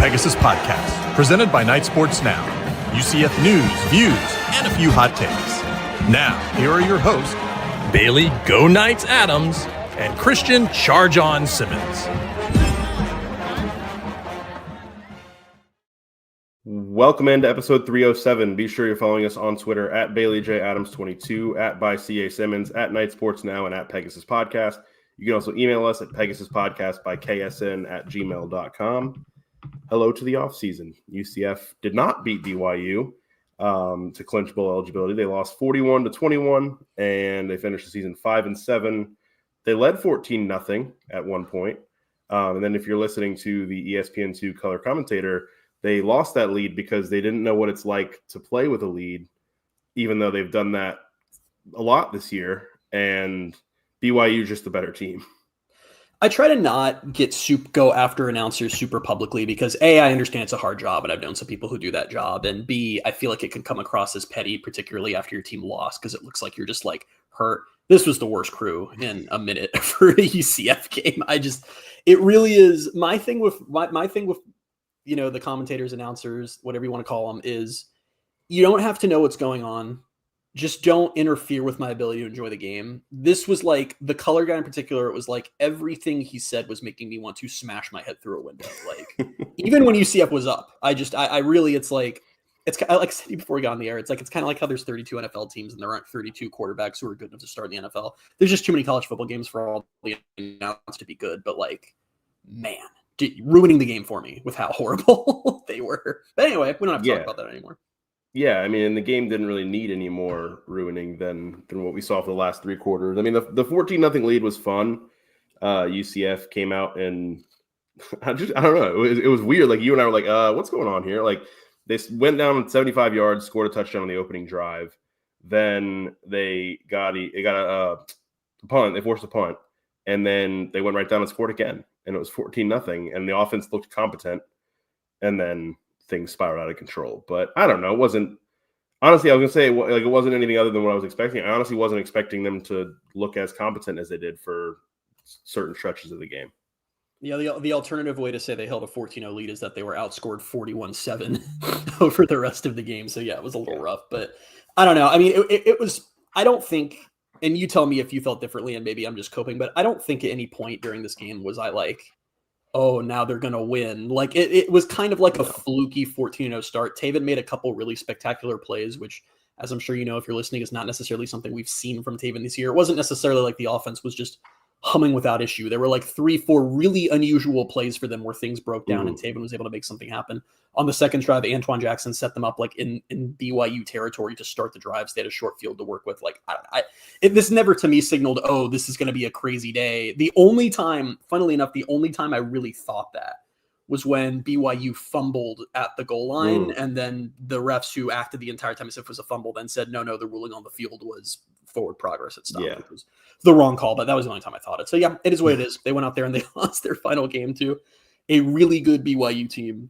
Pegasus Podcast, presented by Night Sports Now. UCF news, views, and a few hot takes. Now, here are your hosts, Bailey Go Knights Adams and Christian Charge On Simmons. Welcome into episode 307. Be sure you're following us on Twitter at BaileyJAdams22, at by CA Simmons, at Night Sports Now, and at Pegasus Podcast. You can also email us at PegasusPodcast by ksn@gmail.com. Hello to the offseason. UCF did not beat BYU to clinch bowl eligibility. They lost 41-21, and they finished the season 5-7. They led 14-0 at one point. And then if you're listening to the ESPN2 color commentator, they lost that lead because they didn't know what it's like to play with a lead, even though they've done that a lot this year. And BYU just the better team. I try to not go after announcers super publicly because A, I understand it's a hard job and I've known some people who do that job. And B, I feel like it can come across as petty, particularly after your team lost, because it looks like you're just like hurt. This was the worst crew in a minute for a UCF game. It really is. My thing with, you know, the commentators, announcers, whatever you want to call them, is you don't have to know what's going on. Just don't interfere with my ability to enjoy the game. This was like the color guy in particular. It was like everything he said was making me want to smash my head through a window. Like even when UCF was up, I really, it's like I like I said before we got on the air. It's kind of like how there's 32 NFL teams and there aren't 32 quarterbacks who are good enough to start in the NFL. There's just too many college football games for all the announcements to be good. But like, man, ruining the game for me with how horrible they were. But anyway, we don't have to talk about that anymore. Yeah, I mean, and the game didn't really need any more ruining than what we saw for the last three quarters. I mean, the 14-0 lead was fun. UCF came out and I don't know. It was weird. Like you and I were like, what's going on here? Like they went down 75 yards, scored a touchdown on the opening drive. Then they got a punt. They forced a punt, and then they went right down and scored again. And it was 14-0, and the offense looked competent. And then things spiraled out of control. But I don't know. It wasn't honestly, I was gonna say it wasn't anything other than what I was expecting. I honestly wasn't expecting them to look as competent as they did for certain stretches of the game. Yeah, the alternative way to say they held a 14-0 lead is that they were outscored 41-7 over the rest of the game. So yeah, it was a little rough, but I don't know. I mean, it was, I don't think, and you tell me if you felt differently and maybe I'm just coping, but I don't think at any point during this game was I like, oh, now they're going to win. Like it was kind of like a fluky 14-0 start. Taven made a couple really spectacular plays, which, as I'm sure you know, if you're listening, is not necessarily something we've seen from Taven this year. It wasn't necessarily like the offense was just humming without issue. There were like 3-4 really unusual plays for them where things broke down and Taven was able to make something happen. On the second drive, Antoine Jackson set them up like in BYU territory to start the drives. They had a short field to work with. Like this never to me signaled, oh, this is going to be a crazy day. The only time, funnily enough, I really thought that was when BYU fumbled at the goal line. And then the refs who acted the entire time as if it was a fumble then said, no, the ruling on the field was forward progress at stop, which was the wrong call, but that was the only time I thought it. So yeah, it is what it is. They went out there and they lost their final game to a really good BYU team,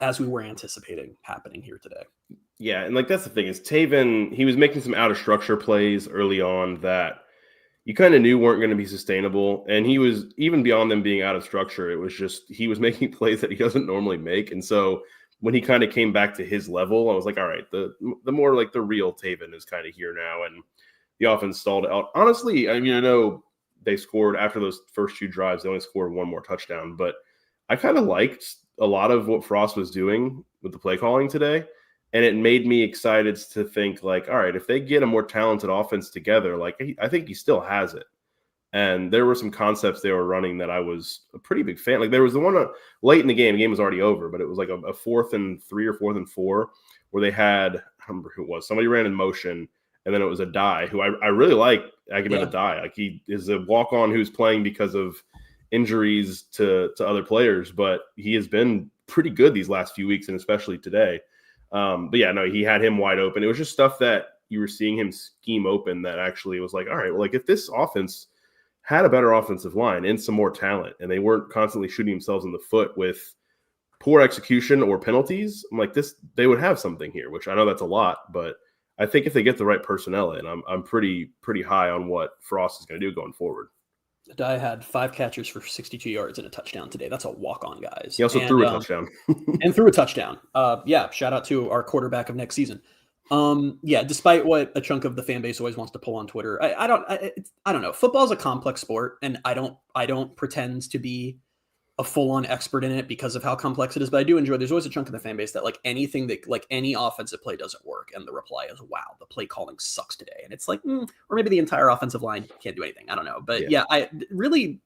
as we were anticipating happening here today. Yeah, and like that's the thing is Taven, he was making some out of structure plays early on that you kind of knew weren't going to be sustainable. And he was, even beyond them being out of structure, it was just he was making plays that he doesn't normally make. And so when he kind of came back to his level, I was like, all right, the more like the real Taven is kind of here now. And the offense stalled out. Honestly, I mean, I know they scored after those first two drives. They only scored one more touchdown. But I kind of liked a lot of what Frost was doing with the play calling today. And it made me excited to think like, all right, if they get a more talented offense together, like I think he still has it. And there were some concepts they were running that I was a pretty big fan. Like there was the one late in the game was already over, but it was like a 4th and 3 or 4th and 4 where they had, I don't remember who it was. Somebody ran in motion and then it was a die who I really like. A die. Like he is a walk-on who's playing because of injuries to other players, but he has been pretty good these last few weeks and especially today. But yeah, no, he had him wide open. It was just stuff that you were seeing him scheme open that actually was like, all right, well, like if this offense had a better offensive line and some more talent and they weren't constantly shooting themselves in the foot with poor execution or penalties, I'm like they would have something here, which I know that's a lot, but I think if they get the right personnel in, I'm pretty high on what Frost is going to do going forward. Dye had 5 catches for 62 yards and a touchdown today. That's a walk-on, guys. He also threw a touchdown. And threw a touchdown. Yeah, shout out to our quarterback of next season. Yeah, despite what a chunk of the fan base always wants to pull on Twitter, I don't know. Football is a complex sport, and I don't pretend to be a full-on expert in it because of how complex it is, but I do enjoy. There's always a chunk of the fan base that like anything that like any offensive play doesn't work, and the reply is, "Wow, the play calling sucks today," and it's like, or maybe the entire offensive line can't do anything. I don't know, but yeah, I really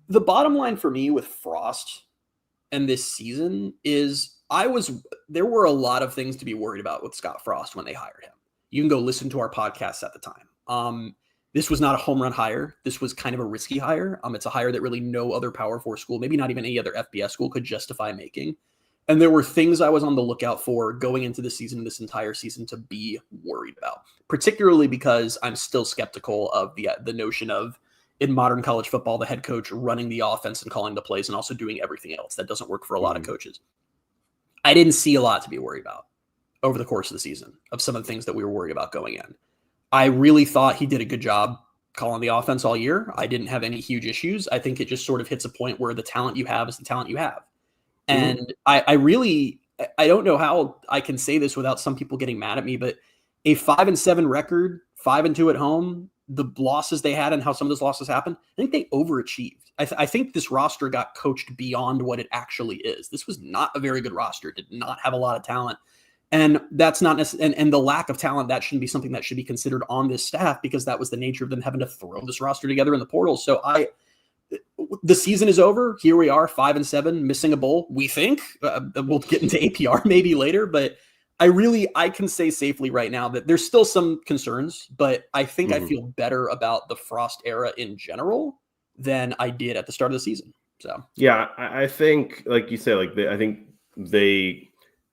the bottom line for me with Frost and this season is there were a lot of things to be worried about with Scott Frost when they hired him. You can go listen to our podcasts at the time. This was not a home run hire. This was kind of a risky hire. It's a hire that really no other Power 4 school, maybe not even any other FBS school, could justify making. And there were things I was on the lookout for going into the season, this entire season, to be worried about, particularly because I'm still skeptical of the notion of, in modern college football, the head coach running the offense and calling the plays and also doing everything else. That doesn't work for a lot of coaches. I didn't see a lot to be worried about over the course of the season of some of the things that we were worried about going in. I really thought he did a good job calling the offense all year. I didn't have any huge issues. I think it just sort of hits a point where the talent you have is the talent you have. And I don't know how I can say this without some people getting mad at me, but a 5-7 record, 5-2 at home, the losses they had and how some of those losses happened, I think they overachieved. I think this roster got coached beyond what it actually is. This was not a very good roster, did not have a lot of talent. And that's not necessarily, and the lack of talent, that shouldn't be something that should be considered on this staff, because that was the nature of them having to throw this roster together in the portal. So the season is over. Here we are, 5-7, missing a bowl. We think we'll get into APR maybe later, but I can say safely right now that there's still some concerns, but I think I feel better about the Frost era in general than I did at the start of the season. So yeah, I think, like you said, I think they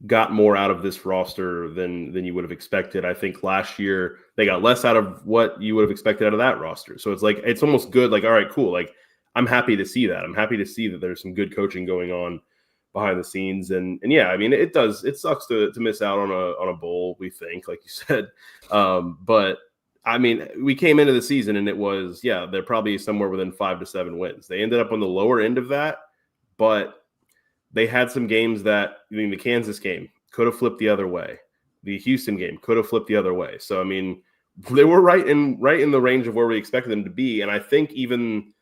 got more out of this roster than you would have expected. I think last year they got less out of what you would have expected out of that roster. So it's almost good. Like, all right, cool. Like, I'm happy to see that. I'm happy to see that there's some good coaching going on behind the scenes. And yeah, I mean, it sucks to miss out on a bowl, we think, like you said. But I mean, we came into the season and it was, they're probably somewhere within 5-7 wins. They ended up on the lower end of that, but they had some games that, the Kansas game could have flipped the other way. The Houston game could have flipped the other way. So, I mean, they were right in the range of where we expected them to be. And I think even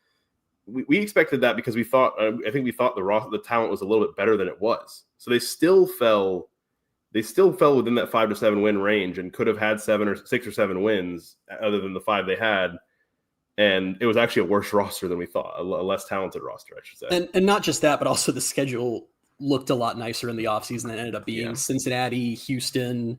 we expected that because we thought the talent was a little bit better than it was. So they still fell within that 5-7 win range and could have had 6 or 7 wins other than the 5 they had. And it was actually a worse roster than we thought, a less talented roster, I should say. And not just that, but also the schedule looked a lot nicer in the offseason than it ended up being. Cincinnati, Houston,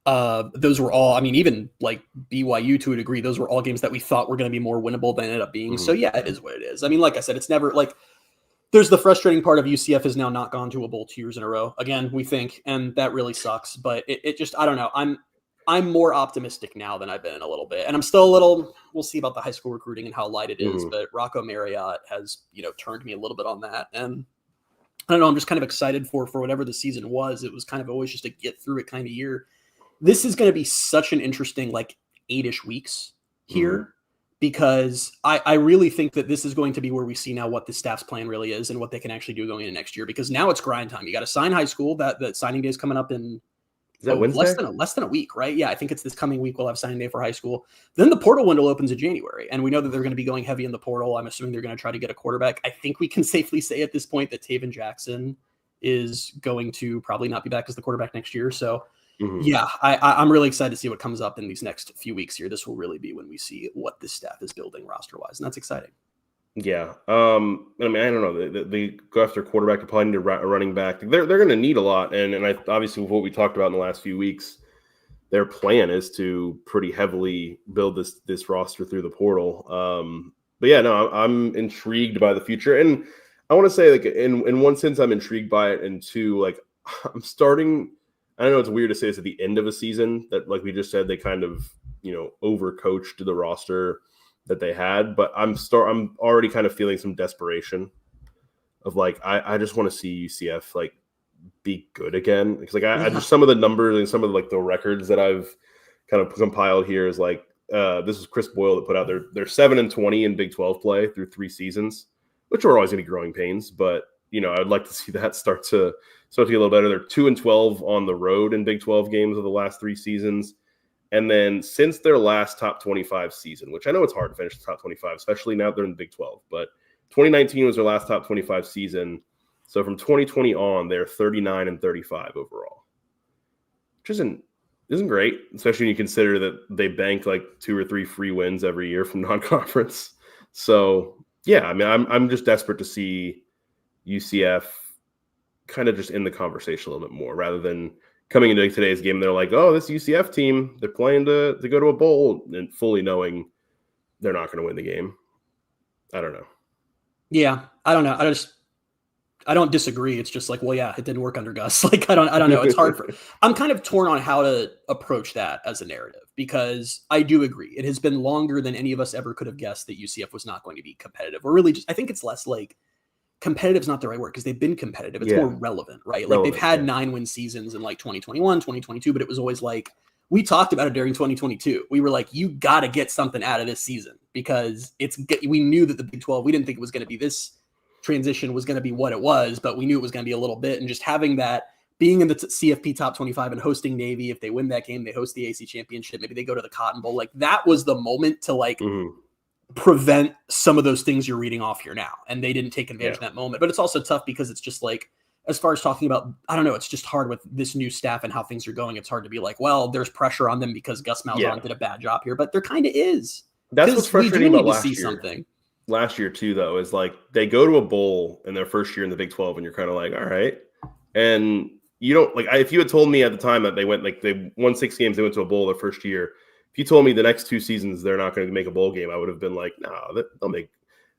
those were all, I mean, even like BYU to a degree, those were all games that we thought were going to be more winnable than ended up being. So yeah, it is what it is. I mean, like I said, it's never like, there's the frustrating part of UCF has now not gone to a bowl 2 years in a row. Again, we think, and that really sucks, but it just, I don't know. I'm more optimistic now than I've been in a little bit. And I'm still we'll see about the high school recruiting and how light it is, but Rocco Marriott has, turned me a little bit on that. And I don't know, I'm just kind of excited for whatever the season was. It was kind of always just a get through it kind of year. This is going to be such an interesting, 8-ish weeks here, because I really think that this is going to be where we see now what the staff's plan really is and what they can actually do going into next year, because now it's grind time. You got to sign high school. That signing day is coming up in Wednesday? less than a week, right? Yeah, I think it's this coming week. We'll have signing day for high school. Then the portal window opens in January, and we know that they're going to be going heavy in the portal. I'm assuming they're going to try to get a quarterback. I think we can safely say at this point that Taven Jackson is going to probably not be back as the quarterback next year. So yeah, I'm really excited to see what comes up in these next few weeks here. This will really be when we see what this staff is building roster-wise, and that's exciting. Yeah. I mean, I don't know. They go after quarterback, they probably need a running back. They're going to need a lot. And obviously with what we talked about in the last few weeks, their plan is to pretty heavily build this roster through the portal. But yeah, no, I'm intrigued by the future. And I want to say, in one sense, I'm intrigued by it. And two, I'm starting, I know it's weird to say this at the end of a season that, like we just said, they kind of, overcoached the roster that they had, but I'm already kind of feeling some desperation of I just want to see UCF be good again, because I just some of the numbers and some of the records that I've kind of compiled here is this is Chris Boyle that put out they're 7-20 in Big 12 play through 3 seasons, which are always going to be growing pains. But I'd like to see that start to get a little better. They're 2-12 on the road in Big 12 games of the last 3 seasons. And then since their last top 25 season, which I know it's hard to finish the top 25, especially now they're in the Big 12, but 2019 was their last top 25 season. So from 2020 on, they're 39-35 overall, which isn't great, especially when you consider that they bank like 2 or 3 free wins every year from non-conference. So yeah, I mean, I'm just desperate to see UCF kind of just in the conversation a little bit more rather than coming into today's game. They're like, oh, this UCF team, they're playing to go to a bowl, and fully knowing they're not going to win the game. I don't know. Yeah, I don't know. I don't disagree. It's just like, well, yeah, it didn't work under Gus. Like, I don't know. It's hard I'm kind of torn on how to approach that as a narrative, because I do agree. It has been longer than any of us ever could have guessed that UCF was not going to be competitive, or really I think it's less like competitive is not the right word, because they've been competitive. It's more relevant, right? Like they've had 9-win seasons in like 2021, 2022, but it was always like, we talked about it during 2022. We were like, you got to get something out of this season, because we knew that the Big 12, we didn't think it was going to be this transition was going to be what it was, but we knew it was going to be a little bit. And just having that, being in the CFP top 25 and hosting Navy, if they win that game, they host the AC championship, maybe they go to the Cotton Bowl. Like that was the moment to like prevent some of those things you're reading off here now. And they didn't take advantage of that moment. But it's also tough because it's just like, as far as talking about, I don't know, it's just hard with this new staff and how things are going. It's hard to be like, well, there's pressure on them because Gus Malzahn did a bad job here, but there kind of is. That's what's frustrating about last year. Something. Last year too, though, is like they go to a bowl in their first year in the Big 12, and you're kind of like, all right. And you don't like, if you had told me at the time that they won 6 games, they went to a bowl their first year. If you told me the next 2 seasons they're not going to make a bowl game, I would have been like, no, they'll make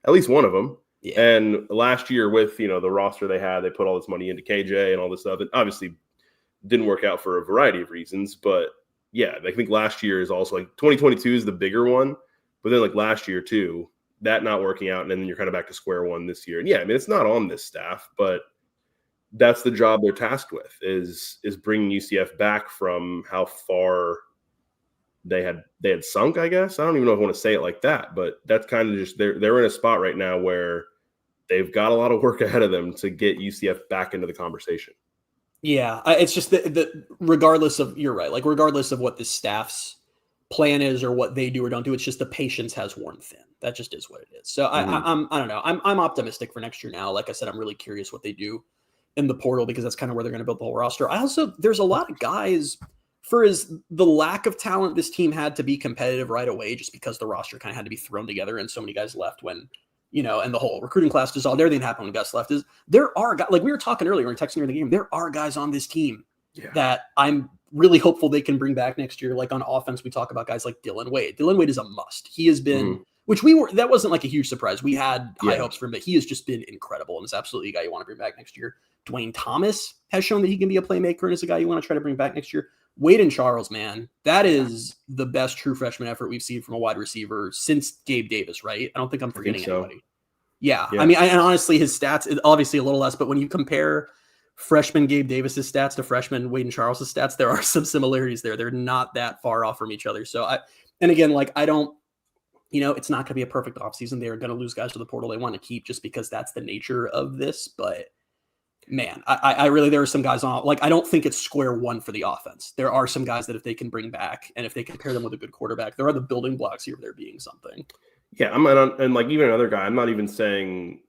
at least one of them. Yeah. And last year with, the roster they had, they put all this money into KJ and all this stuff. It obviously didn't work out for a variety of reasons. But yeah, I think last year is also like 2022 is the bigger one. But then like last year too, that not working out. And then you're kind of back to square one this year. And yeah, I mean, it's not on this staff, but that's the job they're tasked with is bringing UCF back from how far they had sunk, I guess. I don't even know if I want to say it like that, but that's kind of just they're in a spot right now where they've got a lot of work ahead of them to get UCF back into the conversation. Yeah, it's just the regardless of, you're right, like regardless of what the staff's plan is or what they do or don't do, it's just the patience has worn thin. That just is what it is. So I don't know. I'm optimistic for next year now. Like I said, I'm really curious what they do in the portal, because that's kind of where they're going to build the whole roster. There's a lot of guys, for the lack of talent this team had to be competitive right away, just because the roster kind of had to be thrown together and so many guys left when, and the whole recruiting class dissolved, everything happened when Gus left, is there are guys, like we were talking earlier and texting during the game, there are guys on this team that I'm really hopeful they can bring back next year. Like on offense, we talk about guys like Dylan Wade. Dylan Wade is a must. He has been, that wasn't like a huge surprise. We had high hopes for him, but he has just been incredible and is absolutely a guy you want to bring back next year. Dwayne Thomas has shown that he can be a playmaker and is a guy you want to try to bring back next year. Wade and Charles, man, that is the best true freshman effort we've seen from a wide receiver since Gabe Davis, right? I don't think I'm forgetting anybody. Yeah. I mean, and honestly, his stats, obviously a little less, but when you compare freshman Gabe Davis's stats to freshman Wade and Charles' stats, there are some similarities there. They're not that far off from each other. So I don't, it's not going to be a perfect offseason. They're going to lose guys to the portal they want to keep just because that's the nature of this. But man, I really, there are some guys on, like, I don't think it's square one for the offense. There are some guys that if they can bring back and if they can pair them with a good quarterback, there are the building blocks here of there being something. Yeah. And like even another guy, I'm not even saying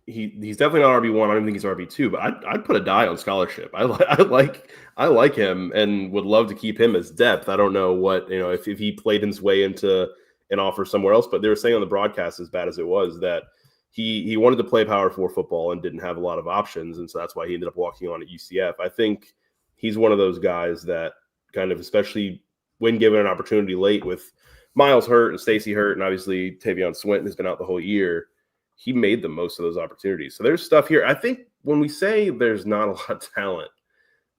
he's definitely not RB1. I don't even think he's RB2, but I'd put a die on scholarship. I like him and would love to keep him as depth. I don't know what, if he played his way into an offer somewhere else, but they were saying on the broadcast, as bad as it was, that he wanted to play Power 4 football and didn't have a lot of options. And so that's why he ended up walking on at UCF. I think he's one of those guys that kind of, especially when given an opportunity late with Miles hurt and Stacy hurt, and obviously Tavion Swinton has been out the whole year, he made the most of those opportunities. So there's stuff here. I think when we say there's not a lot of talent,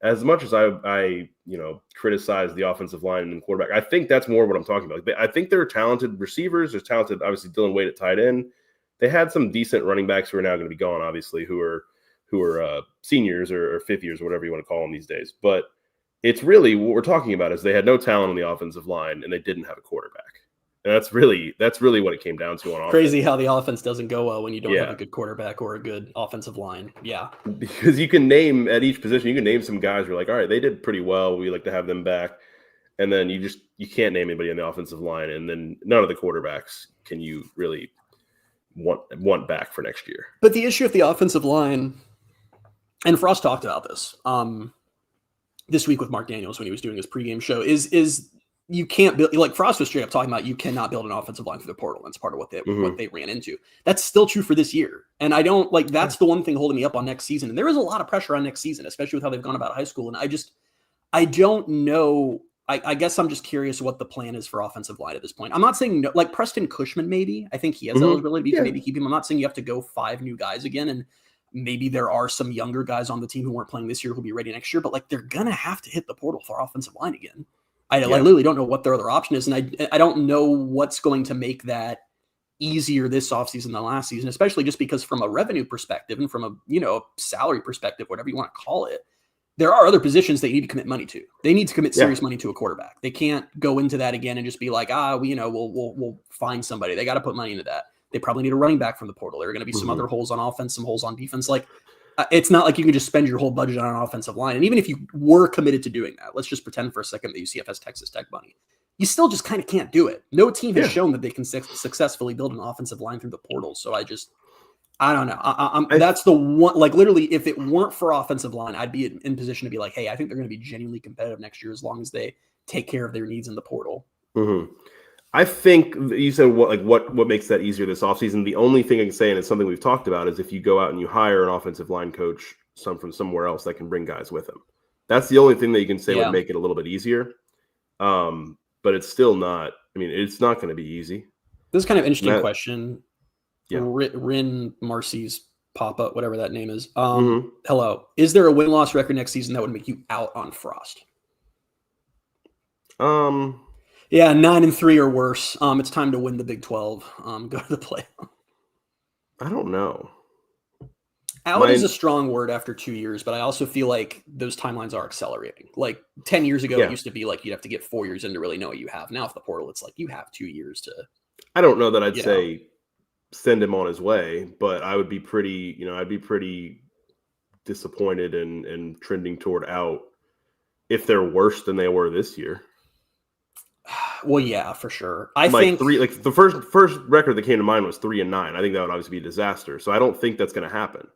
as much as I criticize the offensive line and quarterback, I think that's more what I'm talking about. I think there are talented receivers. There's talented, obviously, Dylan Wade at tight end. They had some decent running backs who are now going to be gone, obviously, who are seniors or fifth years or whatever you want to call them these days. But it's really what we're talking about is they had no talent on the offensive line and they didn't have a quarterback. And that's really what it came down to on offense. Crazy how the offense doesn't go well when you don't have a good quarterback or a good offensive line. Yeah. Because you can name at each position, you can name some guys who are like, all right, they did pretty well. We like to have them back. And then you can't name anybody on the offensive line. And then none of the quarterbacks can you really want back for next year. But the issue with the offensive line, and Frost talked about this this week with Mark Daniels when he was doing his pregame show, is you can't build, like Frost was straight up talking about, you cannot build an offensive line through the portal. That's part of what they ran into. That's still true for this year. And I don't like, that's the one thing holding me up on next season. And there is a lot of pressure on next season, especially with how they've gone about high school. And I don't know. I guess I'm just curious what the plan is for offensive line at this point. I'm not saying no, like Preston Cushman, maybe. I think he has eligibility. You can maybe keep him. I'm not saying you have to go 5 new guys again. And maybe there are some younger guys on the team who weren't playing this year who'll be ready next year, but like they're going to have to hit the portal for offensive line again. I literally don't know what their other option is. And I don't know what's going to make that easier this offseason than last season, especially just because from a revenue perspective and from a, salary perspective, whatever you want to call it, there are other positions they need to commit money to. They need to commit serious money to a quarterback. They can't go into that again and just be like, we'll find somebody. They got to put money into that. They probably need a running back from the portal. There are going to be some other holes on offense, some holes on defense. Like it's not like you can just spend your whole budget on an offensive line. And even if you were committed to doing that, let's just pretend for a second that UCF has Texas Tech money. You still just kind of can't do it. No team has shown that they can successfully build an offensive line through the portal. So I don't know. That's the one, like literally, if it weren't for offensive line, I'd be in position to be like, hey, I think they're going to be genuinely competitive next year as long as they take care of their needs in the portal. Mm-hmm. I think you said what makes that easier this offseason. The only thing I can say, and it's something we've talked about, is if you go out and you hire an offensive line coach from somewhere else that can bring guys with him. That's the only thing that you can say would make it a little bit easier. But it's still not. I mean, it's not going to be easy. This is kind of an interesting question. Yeah. Rin Marcy's pop-up, whatever that name is. Hello. Is there a win-loss record next season that would make you out on Frost? Yeah, 9-3 or worse. It's time to win the Big 12. Go to the playoff. I don't know. Out is a strong word after 2 years, but I also feel like those timelines are accelerating. Like 10 years ago, it used to be like you'd have to get 4 years in to really know what you have. Now, with the portal, it's like you have 2 years to. I don't know that I'd say send him on his way, but I would be pretty, I'd be pretty disappointed and trending toward out if they're worse than they were this year. Well, yeah, for sure. I think the first record that came to mind was 3-9. I think that would obviously be a disaster. So I don't think that's going to happen.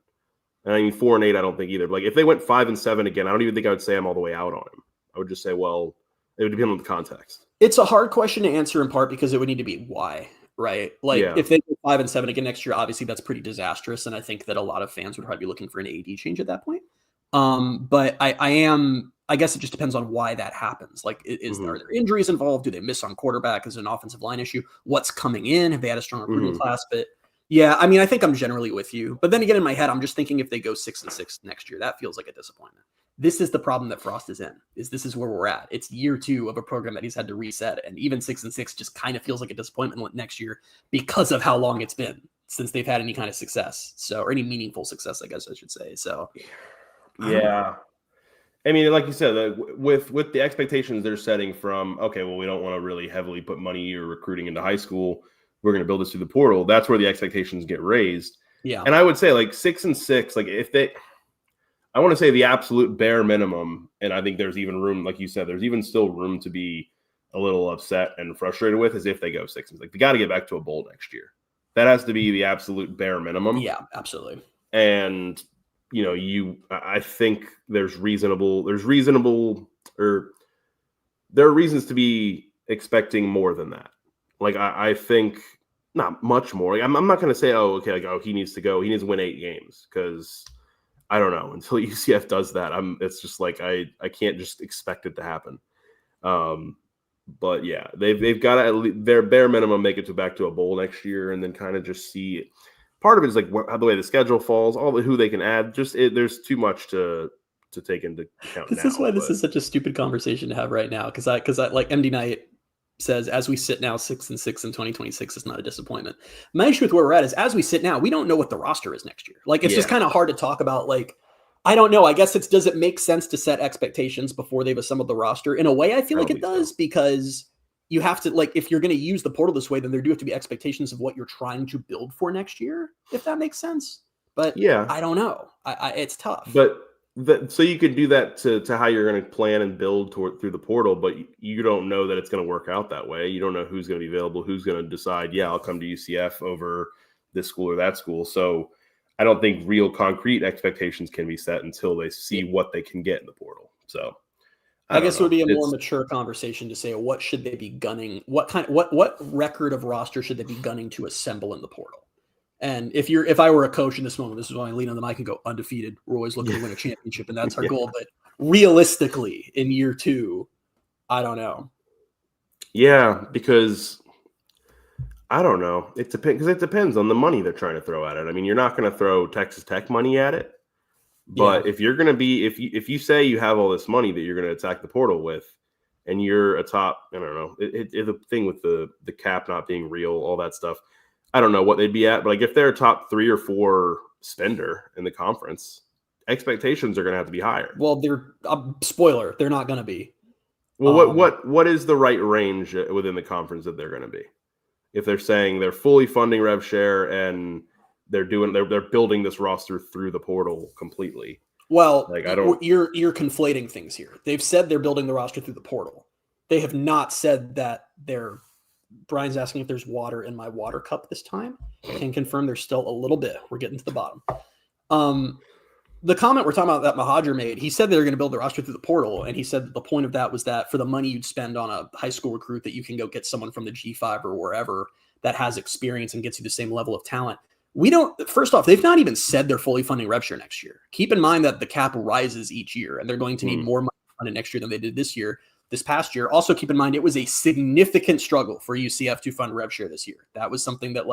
And I mean, 4-8, I don't think either. But like if they went 5-7 again, I don't even think I would say I'm all the way out on him. I would just say, well, it would depend on the context. It's a hard question to answer in part because it would need to be why, right? Like if they go 5-7 again next year, obviously that's pretty disastrous. And I think that a lot of fans would probably be looking for an AD change at that point. But I guess it just depends on why that happens. Like, are there injuries involved? Do they miss on quarterback? Is it an offensive line issue? What's coming in? Have they had a strong recruiting class? But yeah, I mean, I think I'm generally with you. But then again, in my head, I'm just thinking if they go 6-6 next year, that feels like a disappointment. This is the problem that Frost is in. This is where we're at. It's year 2 of a program that he's had to reset, and even 6-6 just kind of feels like a disappointment next year because of how long it's been since they've had any kind of success. So, or any meaningful success, I guess I should say. So, yeah. I mean, like you said, with the expectations they're setting from, okay, well, we don't want to really heavily put money or recruiting into high school. We're going to build this through the portal. That's where the expectations get raised. Yeah. And I would say like 6-6, like I want to say the absolute bare minimum, and I think there's even room, like you said, there's even still room to be a little upset and frustrated with is if they go 6-6. Like they got to get back to a bowl next year. That has to be the absolute bare minimum. Yeah, absolutely. And I think there are reasons to be expecting more than that. Like I think not much more. Like, I'm not going to say, he needs to go. He needs to win 8 games because I don't know until UCF does that. It's just like I can't just expect it to happen. But yeah, they've got to their bare minimum make it back to a bowl next year, and then kind of just see it. Part of it is like the way the schedule falls, who they can add. There's too much to take into account. This is such a stupid conversation to have right now because I like MD Knight says as we sit now 6-6 in 2026 is not a disappointment. My issue with where we're at is as we sit now we don't know what the roster is next year. Like it's just kind of hard to talk about like I don't know. I guess does it make sense to set expectations before they've assembled the roster? In a way, I feel like it does because you have to, like, if you're going to use the portal this way, then there do have to be expectations of what you're trying to build for next year, if that makes sense. But yeah, I don't know. It's tough. But so you could do that to how you're going to plan and build through the portal, but you don't know that it's going to work out that way. You don't know who's going to be available, who's going to decide, yeah, I'll come to UCF over this school or that school. So I don't think real concrete expectations can be set until they see what they can get in the portal. So I guess it would be a more mature conversation to say, what should they be gunning? What record of roster should they be gunning to assemble in the portal? And if I were a coach in this moment, this is why I lean on the mic and go undefeated. We're always looking to win a championship, and that's our goal. But realistically, in year 2, I don't know. Yeah, because I don't know. It depends on the money they're trying to throw at it. I mean, you're not going to throw Texas Tech money at it, but if you're going to be, if you say you have all this money that you're going to attack the portal with, and you're a top, I don't know, the thing with the cap not being real, all that stuff. I don't know what they'd be at, but like if they're a top 3 or 4 spender in the conference, expectations are going to have to be higher. Well, they're spoiler, they're not going to be. Well, what is the right range within the conference that they're going to be? If they're saying they're fully funding rev share and they're building this roster through the portal completely. Well, you're conflating things here. They've said they're building the roster through the portal. They have not said that they're. Brian's asking if there's water in my water cup this time. I can confirm there's still a little bit. We're getting to the bottom. The comment we're talking about that Mahajer made, he said they're going to build the roster through the portal. And he said that the point of that was that for the money you'd spend on a high school recruit, that you can go get someone from the G5 or wherever that has experience and gets you the same level of talent. First off, they've not even said they're fully funding rev share next year. Keep in mind that the cap rises each year and they're going to need more money funded next year than they did this past year. Also, keep in mind, it was a significant struggle for UCF to fund rev share this year. That was something that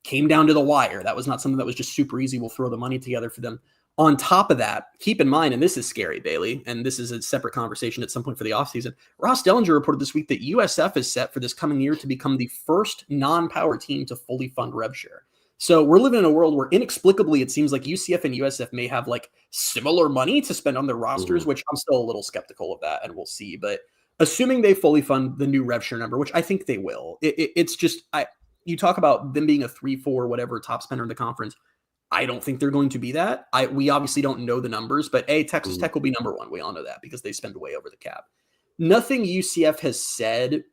came down to the wire. That was not something that was just super easy. We'll throw the money together for them. On top of that, keep in mind, and this is scary, Bailey, and this is a separate conversation at some point for the offseason. Ross Dellinger reported this week that USF is set for this coming year to become the first non-power team to fully fund rev share. So we're living in a world where inexplicably it seems like UCF and USF may have similar money to spend on their rosters, which I'm still a little skeptical of that, and we'll see. But assuming they fully fund the new rev share number, which I think they will, it's just you talk about them being a 3-4 whatever top spender in the conference. I don't think they're going to be that. We obviously don't know the numbers, but Texas Tech will be number 1. We all know that because they spend way over the cap. Nothing UCF has said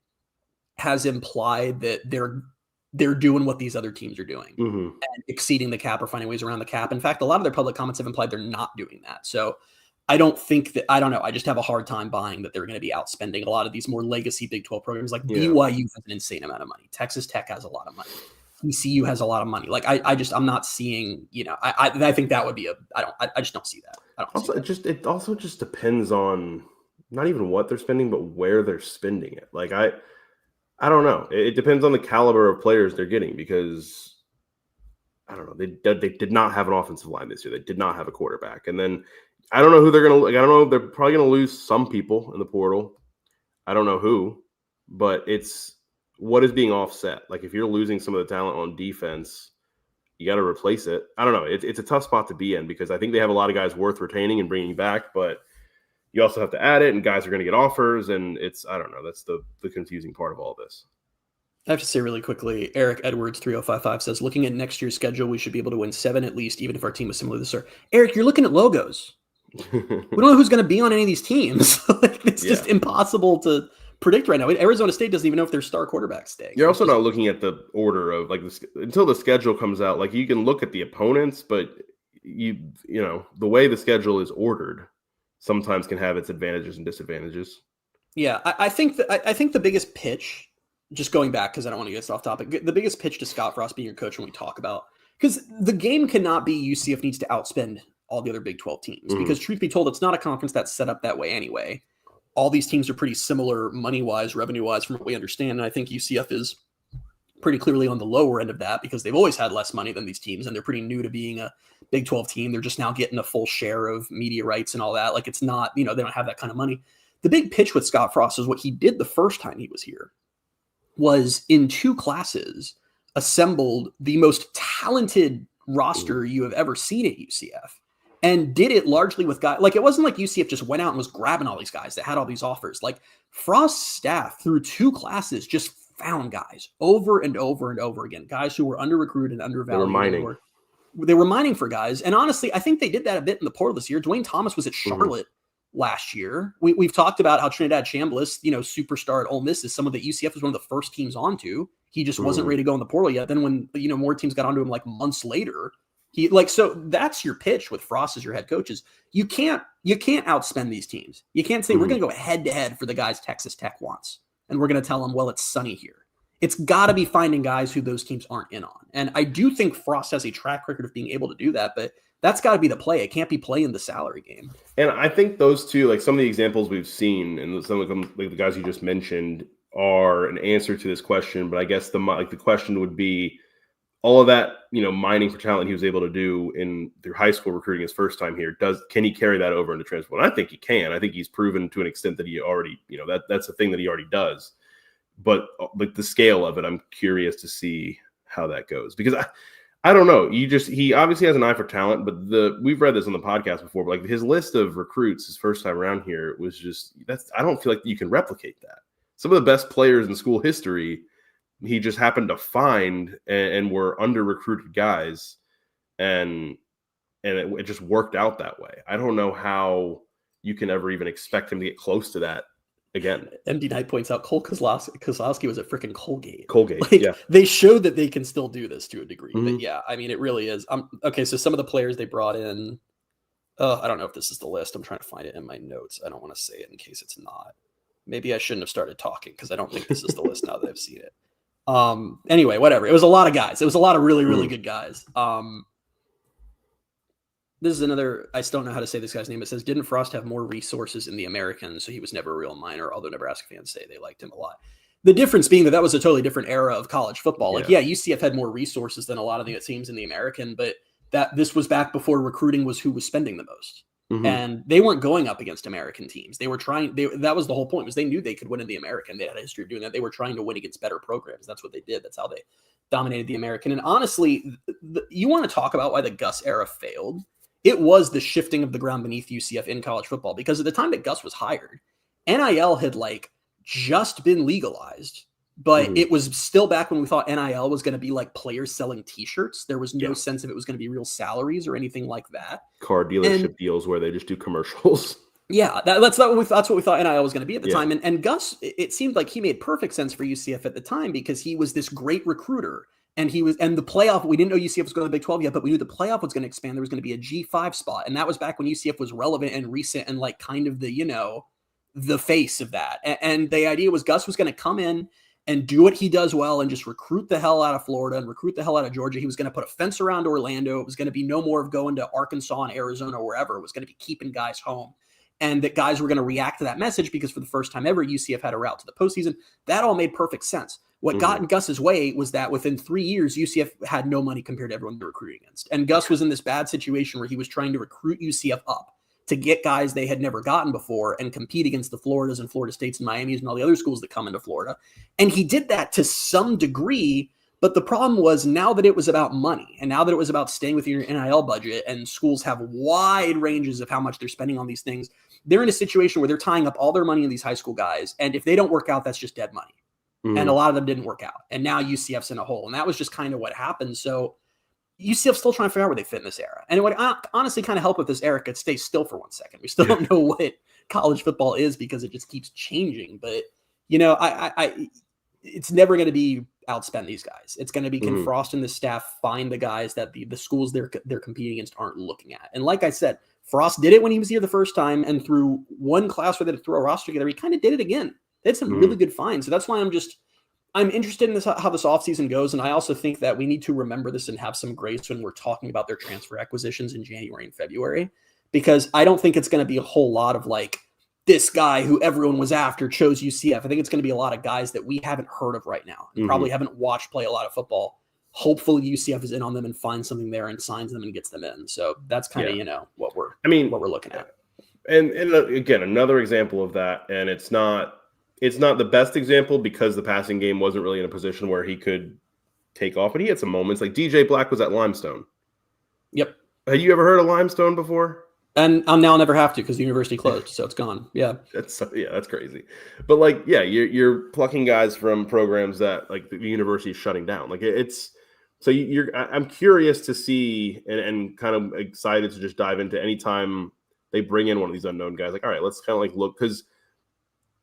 has implied that they're doing what these other teams are doing and exceeding the cap or finding ways around the cap. In fact, a lot of their public comments have implied they're not doing that. So I don't know. I just have a hard time buying that they're going to be outspending a lot of these more legacy Big 12 programs. BYU has an insane amount of money. Texas Tech has a lot of money. TCU has a lot of money. I'm not seeing, I think that would be I just don't see that. It also just depends on not even what they're spending, but where they're spending it. I don't know. It depends on the caliber of players they're getting because I don't know. They did not have an offensive line this year. They did not have a quarterback. And then I don't know who they're going to – I don't know. They're probably going to lose some people in the portal. I don't know who, but it's what is being offset. If you're losing some of the talent on defense, you got to replace it. I don't know. It's a tough spot to be in because I think they have a lot of guys worth retaining and bringing back, but you also have to add it, and guys are going to get offers, and I don't know. That's the confusing part of all this. I have to say really quickly, Eric Edwards 3055 says, looking at next year's schedule, we should be able to win 7 at least, even if our team was similar this year. Eric, you're looking at logos. We don't know who's going to be on any of these teams. It's just impossible to predict right now. Arizona State doesn't even know if their star quarterback's staying. You're also not looking at the order of until the schedule comes out. You can look at the opponents, but you know the way the schedule is ordered sometimes can have its advantages and disadvantages. Yeah, I think the biggest pitch, just going back because I don't want to get off topic, the biggest pitch to Scott Frost being your coach when we talk about, because the game cannot be UCF needs to outspend all the other Big 12 teams because truth be told, it's not a conference that's set up that way anyway. All these teams are pretty similar money-wise, revenue-wise from what we understand. And I think UCF is pretty clearly on the lower end of that because they've always had less money than these teams and they're pretty new to being a Big 12 team. They're just now getting a full share of media rights and all that. It's not, they don't have that kind of money. The big pitch with Scott Frost is what he did the first time he was here was in 2 classes assembled the most talented roster you have ever seen at UCF. and did it largely with guys. Like, it wasn't like UCF just went out and was grabbing all these guys that had all these offers. Like, Frost's staff through 2 classes just found guys over and over and over again, guys who were under-recruited and undervalued. They were mining for guys. And honestly, I think they did that a bit in the portal this year. Dwayne Thomas was at Charlotte last year. We've talked about how Trinidad Chambliss, superstar at Ole Miss, is someone that UCF was one of the first teams onto. He just wasn't ready to go in the portal yet. Then when, more teams got onto him like months later, so that's your pitch with Frost as your head coaches. You can't outspend these teams. You can't say we're going to go head to head for the guys Texas Tech wants. And we're going to tell them, well, it's sunny here. It's got to be finding guys who those teams aren't in on. And I do think Frost has a track record of being able to do that, but that's got to be the play. It can't be playing the salary game. And I think those two, like some of the examples we've seen, and some of them, like the guys you just mentioned, are an answer to this question. But I guess the question would be, all of that, mining for talent he was able to do through high school recruiting his first time here, can he carry that over into transfer? And I think he can. I think he's proven to an extent that he already, that's a thing that he already does. But like the scale of it, I'm curious to see how that goes, because I don't know. He obviously has an eye for talent, but we've read this on the podcast before, but like his list of recruits his first time around here was I don't feel like you can replicate that. Some of the best players in school history, he just happened to find and were under-recruited guys, and it just worked out that way. I don't know how you can ever even expect him to get close to that again. MD Knight points out Cole Kozlowski was at freaking Colgate. Yeah. They showed that they can still do this to a degree. But yeah, I mean, it really is. Okay, so some of the players they brought in, I don't know if this is the list. I'm trying to find it in my notes. I don't want to say it in case it's not. Maybe I shouldn't have started talking because I don't think this is the list now that I've seen it. Anyway, whatever. It was a lot of guys. It was a lot of really, really good guys. This is another, I still don't know how to say this guy's name. It says, didn't Frost have more resources in the Americans, so he was never a real minor, although Nebraska fans say they liked him a lot. The difference being that was a totally different era of college football. Like, yeah, UCF had more resources than a lot of the teams in the American, but this was back before recruiting was who was spending the most. And they weren't going up against American teams. They were trying, that was the whole point, was they knew they could win in the American. They had a history of doing that. They were trying to win against better programs. That's what they did. That's how they dominated the American. And honestly, you want to talk about why the Gus era failed? It was the shifting of the ground beneath UCF in college football, because at the time that Gus was hired, NIL had just been legalized, but it was still back when we thought NIL was going to be like players selling t-shirts. There was no sense of it was going to be real salaries or anything like that. Car dealership deals where they just do commercials. Yeah, that's what we thought NIL was going to be at the time. And Gus, it seemed like he made perfect sense for UCF at the time because he was this great recruiter. And the playoff, we didn't know UCF was going to the Big 12 yet, but we knew the playoff was going to expand. There was going to be a G5 spot. And that was back when UCF was relevant and recent and kind of the face of that. And the idea was Gus was going to come in and do what he does well and just recruit the hell out of Florida and recruit the hell out of Georgia. He was going to put a fence around Orlando. It was going to be no more of going to Arkansas and Arizona or wherever. It was going to be keeping guys home. And that guys were going to react to that message because for the first time ever, UCF had a route to the postseason. That all made perfect sense. What got in Gus's way was that within 3 years, UCF had no money compared to everyone they're recruiting against. And Gus was in this bad situation where he was trying to recruit UCF up to get guys they had never gotten before and compete against the Floridas and Florida States and Miamis and all the other schools that come into Florida. And he did that to some degree. But the problem was now that it was about money and now that it was about staying within your NIL budget and schools have wide ranges of how much they're spending on these things, they're in a situation where they're tying up all their money in these high school guys. And if they don't work out, that's just dead money. And a lot of them didn't work out. And now UCF's in a hole. And that was just kind of what happened. So UCF's still trying to figure out where they fit in this era. And what honestly kind of helped with this era could stay still for 1 second. We still don't know what college football is because it just keeps changing. But, it's never going to be outspend these guys. It's going to be can Frost and the staff find the guys that the schools they're competing against aren't looking at. And like I said, Frost did it when he was here the first time. And through one class where they threw a roster together, he kind of did it again. They had some really good finds. So that's why I'm interested in this, how this offseason goes. And I also think that we need to remember this and have some grace when we're talking about their transfer acquisitions in January and February, because I don't think it's going to be a whole lot of this guy who everyone was after chose UCF. I think it's going to be a lot of guys that we haven't heard of right now and probably haven't watched play a lot of football. Hopefully UCF is in on them and finds something there and signs them and gets them in. So that's kind of, what we're looking at. And again, another example of that. And it's not the best example because the passing game wasn't really in a position where he could take off, but he had some moments. Like DJ Black was at Limestone. Yep. Have you ever heard of Limestone before? And I'll never have to because the university closed, so it's gone. Yeah, that's crazy. But like, yeah, you're plucking guys from programs that like the university is shutting down. Like it's so I'm curious to see and kind of excited to just dive into any time they bring in one of these unknown guys. Like, all right, let's kind of like look, because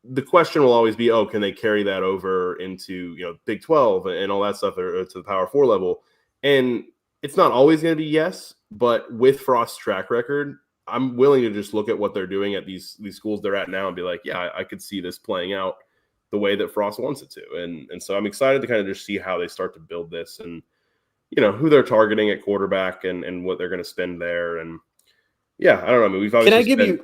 the question will always be, oh, can they carry that over into Big 12 and all that stuff, or to the Power 4 level? And it's not always going to be yes, but with Frost's track record, I'm willing to just look at what they're doing at these schools they're at now and be like, yeah, I could see this playing out the way that Frost wants it to. And so I'm excited to kind of just see how they start to build this and, who they're targeting at quarterback and what they're going to spend there. And yeah, I don't know. I mean, we've obviously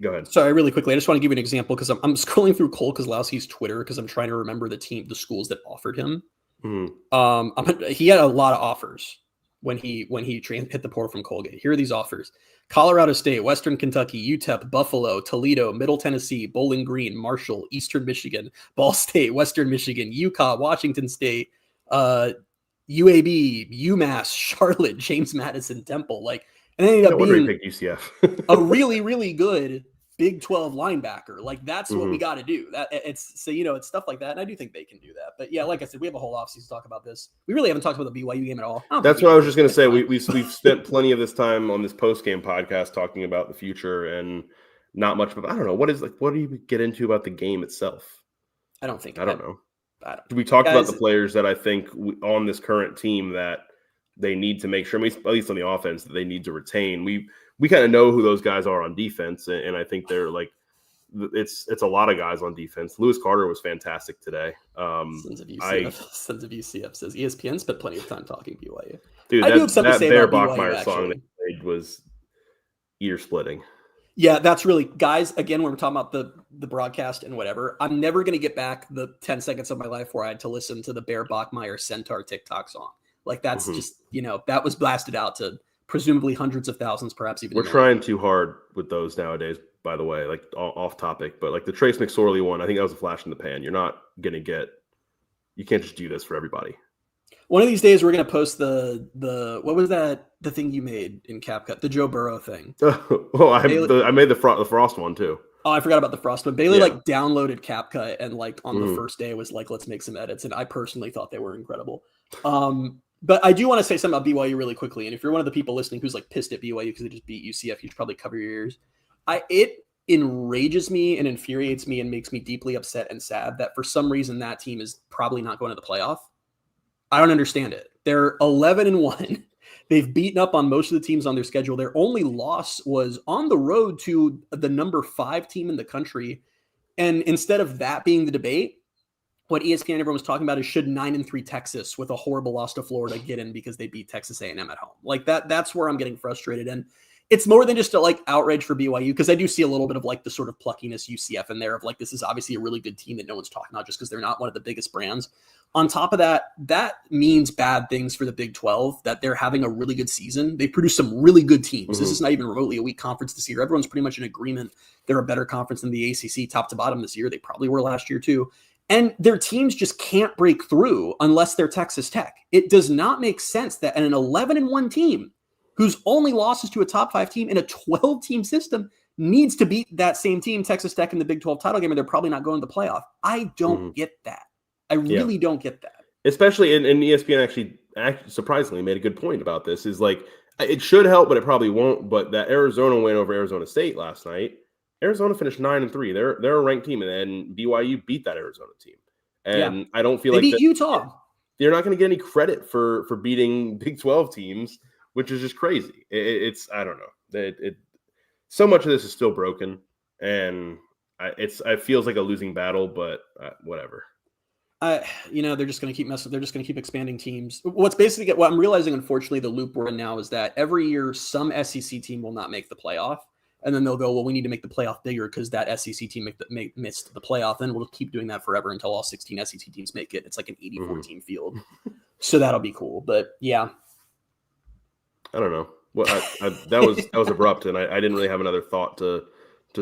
Go ahead. Sorry, really quickly. I just want to give you an example because I'm scrolling through Cole Kozlowski's Twitter because I'm trying to remember the schools that offered him. Mm-hmm. He had a lot of offers when he hit the portal from Colgate. Here are these offers: Colorado State, Western Kentucky, UTEP, Buffalo, Toledo, Middle Tennessee, Bowling Green, Marshall, Eastern Michigan, Ball State, Western Michigan, UConn, Washington State, UAB, UMass, Charlotte, James Madison, Temple. And they ended up being UCF. a really, really good Big 12 linebacker. Like that's what we got to do. It's stuff like that. And I do think they can do that. But yeah, like I said, we have a whole offseason to talk about this. We really haven't talked about the BYU game at all. That's what I was just going to say. We've spent plenty of this time on this post-game podcast talking about the future and not much. But I don't know. What do you get into about the game itself? I don't know. We talked about the players that I think on this current team that they need to make sure, at least on the offense, that they need to retain. We kind of know who those guys are on defense, and I think they're like it's a lot of guys on defense. Lewis Carter was fantastic today. Sons of UCF says ESPN spent plenty of time talking BYU. Dude, that Bear Bachmeier song they played was ear splitting. Yeah, that's really, guys, again, when we're talking about the broadcast and whatever, I'm never going to get back the 10 seconds of my life where I had to listen to the Bear Bachmeier Centaur TikTok song. Like that's just, that was blasted out to presumably hundreds of thousands, perhaps even more. We're trying too hard with those nowadays, by the way, like off topic, but like the Trace McSorley one, I think that was a flash in the pan. You're not going to you can't just do this for everybody. One of these days we're going to post the what was that? The thing you made in CapCut, the Joe Burrow thing. I made the Frost one too. Oh, I forgot about the Frost one. Bailey downloaded CapCut and on the first day was like, let's make some edits. And I personally thought they were incredible. But I do want to say something about BYU really quickly. And if you're one of the people listening who's pissed at BYU because they just beat UCF, you should probably cover your ears. It enrages me and infuriates me and makes me deeply upset and sad that for some reason that team is probably not going to the playoff. I don't understand it. They're 11-1. They've beaten up on most of the teams on their schedule. Their only loss was on the road to the number 5 team in the country. And instead of that being the debate, what ESPN and everyone was talking about is should 9-3 Texas with a horrible loss to Florida get in because they beat Texas A&M at home. That's where I'm getting frustrated. And it's more than just a outrage for BYU, because I do see a little bit of the sort of pluckiness UCF in there of this is obviously a really good team that no one's talking about just because they're not one of the biggest brands. On top of that, that means bad things for the Big 12, that they're having a really good season. They produce some really good teams. This is not even remotely a weak conference this year. Everyone's pretty much in agreement they're a better conference than the ACC top to bottom this year. They probably were last year too. And their teams just can't break through unless they're Texas Tech. It does not make sense that an 11-1 team whose only losses to a top 5 team in a 12-team system needs to beat that same team, Texas Tech, in the Big 12 title game, and they're probably not going to the playoff. I don't get that. I really don't get that. Especially, and ESPN actually surprisingly made a good point about this, is it should help, but it probably won't. But that Arizona win over Arizona State last night, Arizona finished 9-3. They're a ranked team, and then BYU beat that Arizona team. And I don't feel they beat Utah. They're not going to get any credit for beating Big 12 teams, which is just crazy. It's I don't know. So much of this is still broken, and it feels like a losing battle, but whatever. They're just going to keep messing. They're just going to keep expanding teams. What I'm realizing, unfortunately, the loop we're in now is that every year some SEC team will not make the playoff, and then they'll go, well, we need to make the playoff bigger because that SEC team missed the playoff. Then we'll keep doing that forever until all 16 SEC teams make it. It's like an 84 team field, so that'll be cool. But yeah, I don't know. Well, that was abrupt, and I didn't really have another thought to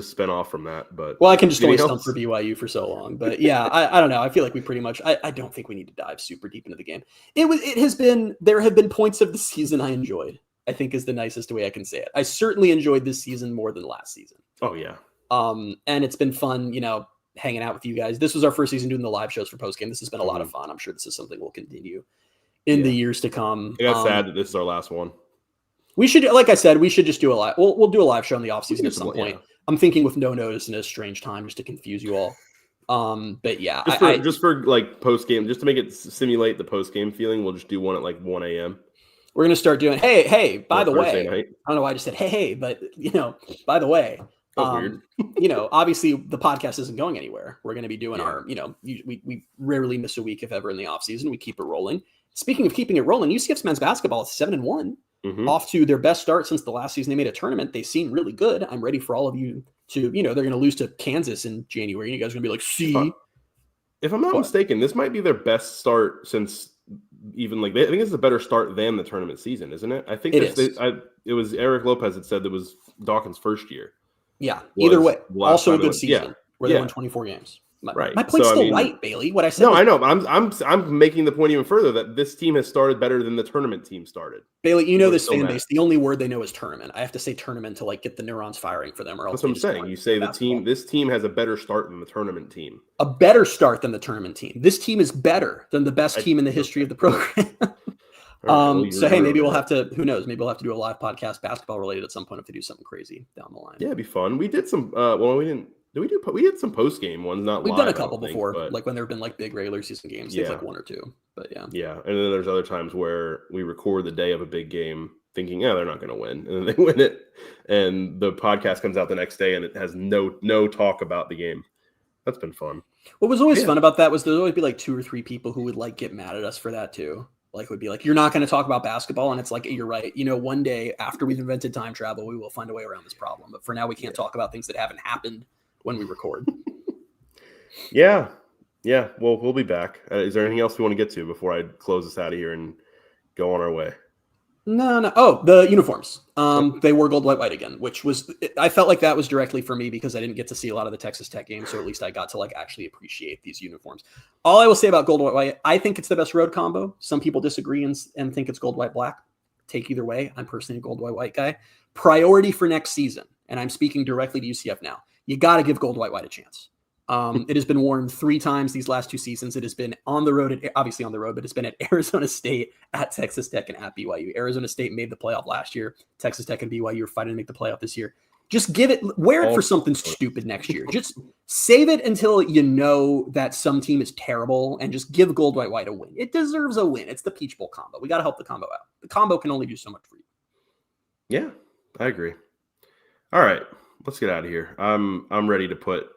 spin off from that. But I can just only stump for BYU for so long. But yeah, I don't know. I feel like we pretty much. I don't think we need to dive super deep into the game. There have been points of the season I enjoyed. I think is the nicest way I can say it. I certainly enjoyed this season more than last season. Oh yeah. And it's been fun, hanging out with you guys. This was our first season doing the live shows for postgame. This has been a lot of fun. I'm sure this is something we'll continue in the years to come. I got sad that this is our last one. We should, like I said, we should just do a live. We'll do a live show in the off season at some point. Yeah. I'm thinking with no notice in a strange time just to confuse you all. But yeah, just for like post game, just to make it simulate the post game feeling, we'll just do one at like 1 a.m. We're gonna start doing. Hey, by the way, I don't know why I just said hey, but by the way, weird. Obviously the podcast isn't going anywhere. We're gonna be doing our, we rarely miss a week if ever in the off season. We keep it rolling. Speaking of keeping it rolling, UCF's men's basketball is 7-1, off to their best start since the last season they made a tournament. They seem really good. I'm ready for all of you to, they're going to lose to Kansas in January. You guys are going to be like, see. If I'm not mistaken, this might be their best start since even I think it's a better start than the tournament season, isn't it? I think it was Eric Lopez that said it was Dawkins' first year. Yeah, either way. Also a good season where they won 24 games. My point's still right, Bailey. What I said. No, I know. But I'm making the point even further that this team has started better than the tournament team started. Bailey, this fan base. The only word they know is tournament. I have to say tournament to get the neurons firing for them. Or else that's what I'm saying. You say this team has a better start than the tournament team. A better start than the tournament team. This team is better than the best team in the history of the program. So hey, maybe we'll have to. Who knows? Maybe we'll have to do a live podcast basketball related at some point if they do something crazy down the line. Yeah, it'd be fun. We did some. We didn't. We did some post game ones, not we've live, done a couple before, but when there have been big regular season games, there's one or two. But yeah, and then there's other times where we record the day of a big game, thinking, they're not going to win, and then they win it, and the podcast comes out the next day and it has no talk about the game. That's been fun. What was always fun about that was there'd always be 2 or 3 people who would get mad at us for that too. Would be you're not going to talk about basketball, and it's you're right. One day after we've invented time travel, we will find a way around this problem. But for now, we can't talk about things that haven't happened when we record. Yeah. Well, we'll be back. Is there anything else we want to get to before I close this out of here and go on our way? No. Oh, the uniforms. They were gold, white again, which was, I felt like that was directly for me because I didn't get to see a lot of the Texas Tech games. So at least I got to actually appreciate these uniforms. All I will say about gold, white, I think it's the best road combo. Some people disagree and think it's gold, white, black. Take either way. I'm personally a gold, white guy. Priority for next season. And I'm speaking directly to UCF now. You got to give gold, white a chance. It has been worn 3 times these last 2 seasons. It has been on the road, obviously on the road, but it's been at Arizona State, at Texas Tech, and at BYU. Arizona State made the playoff last year. Texas Tech and BYU are fighting to make the playoff this year. Just wear it for something stupid next year. Just save it until you know that some team is terrible and just give gold, white a win. It deserves a win. It's the Peach Bowl combo. We got to help the combo out. The combo can only do so much for you. Yeah, I agree. All right, let's get out of here. I'm ready to put,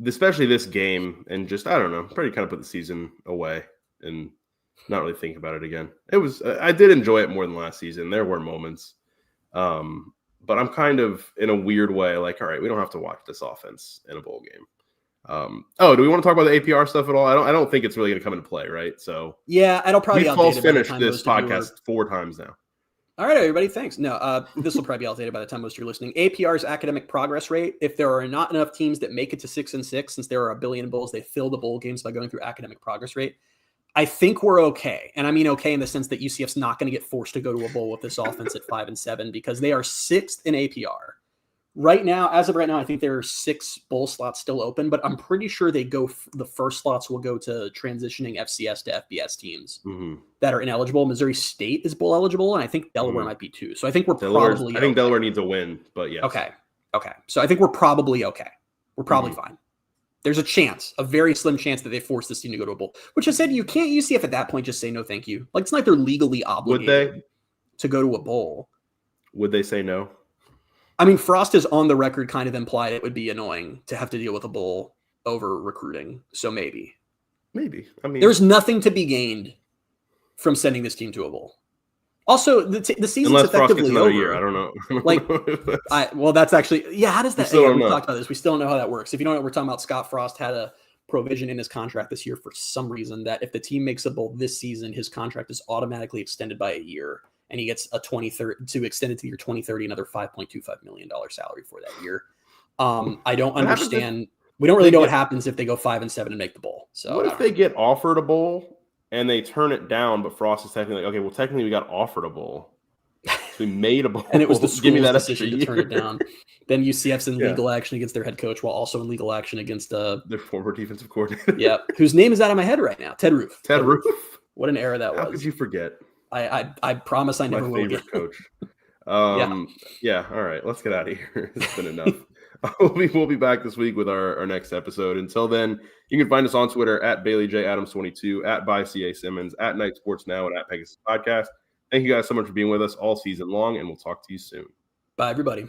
especially this game, and just, I don't know, ready to kind of put the season away and not really think about it again. It was, I did enjoy it more than last season. There were moments, but I'm kind of in a weird way all right, we don't have to watch this offense in a bowl game. Do we want to talk about the APR stuff at all? I don't think it's really going to come into play, right? So yeah, it'll probably we've all finished this podcast 4 times now. All right, everybody, thanks. No, this will probably be outdated by the time most of you are listening. APR's academic progress rate. If there are not enough teams that make it to 6-6, since there are a billion bowls, they fill the bowl games by going through academic progress rate. I think we're okay. And I mean okay in the sense that UCF's not going to get forced to go to a bowl with this offense at 5-7 because they are 6th in APR. Right now, as of right now, I think there are 6 bowl slots still open, but I'm pretty sure the first slots will go to transitioning FCS to FBS teams that are ineligible. Missouri State is bowl eligible, and I think Delaware might be too. So I think I think Delaware needs a win, but yes. Okay. So I think we're probably okay. We're probably fine. There's a very slim chance that they force this team to go to a bowl, which I said you can't UCF at that point just say no thank you. It's not like they're legally obligated to go to a bowl. Would they say no? I mean, Frost is on the record kind of implied it would be annoying to have to deal with a bowl over recruiting. So maybe. I mean, there's nothing to be gained from sending this team to a bowl. Also, the season's unless effectively Frost gets another over. year, I don't know. That's actually, how does that? We talked about this. We still don't know how that works. If you don't know what we're talking about, Scott Frost had a provision in his contract this year for some reason that if the team makes a bowl this season, his contract is automatically extended by a year. And he gets to extend it to the year 2030, another $5.25 million salary for that year. I don't understand. We don't really know what happens if they go 5-7 and make the bowl. So what if they get offered a bowl and they turn it down, but Frost is technically okay, well, technically we got offered a bowl. actually made a bowl. And it was the Give me school's that extra decision to year. turn it down. Then UCF's in Yeah. legal action against their head coach while also in legal action against Their former defensive coordinator. yeah, whose name is out of my head right now. Ted Roof. Ted Roof. What an era that How was. could you forget? I promise I never My will favorite again. coach. Yeah. All right. Let's get out of here. It's been enough. We'll be back this week with our next episode. Until then, you can find us on Twitter at BaileyJAdams22, at ByCA Simmons, at Night Sports Now, and at Pegasus Podcast. Thank you guys so much for being with us all season long, and we'll talk to you soon. Bye, everybody.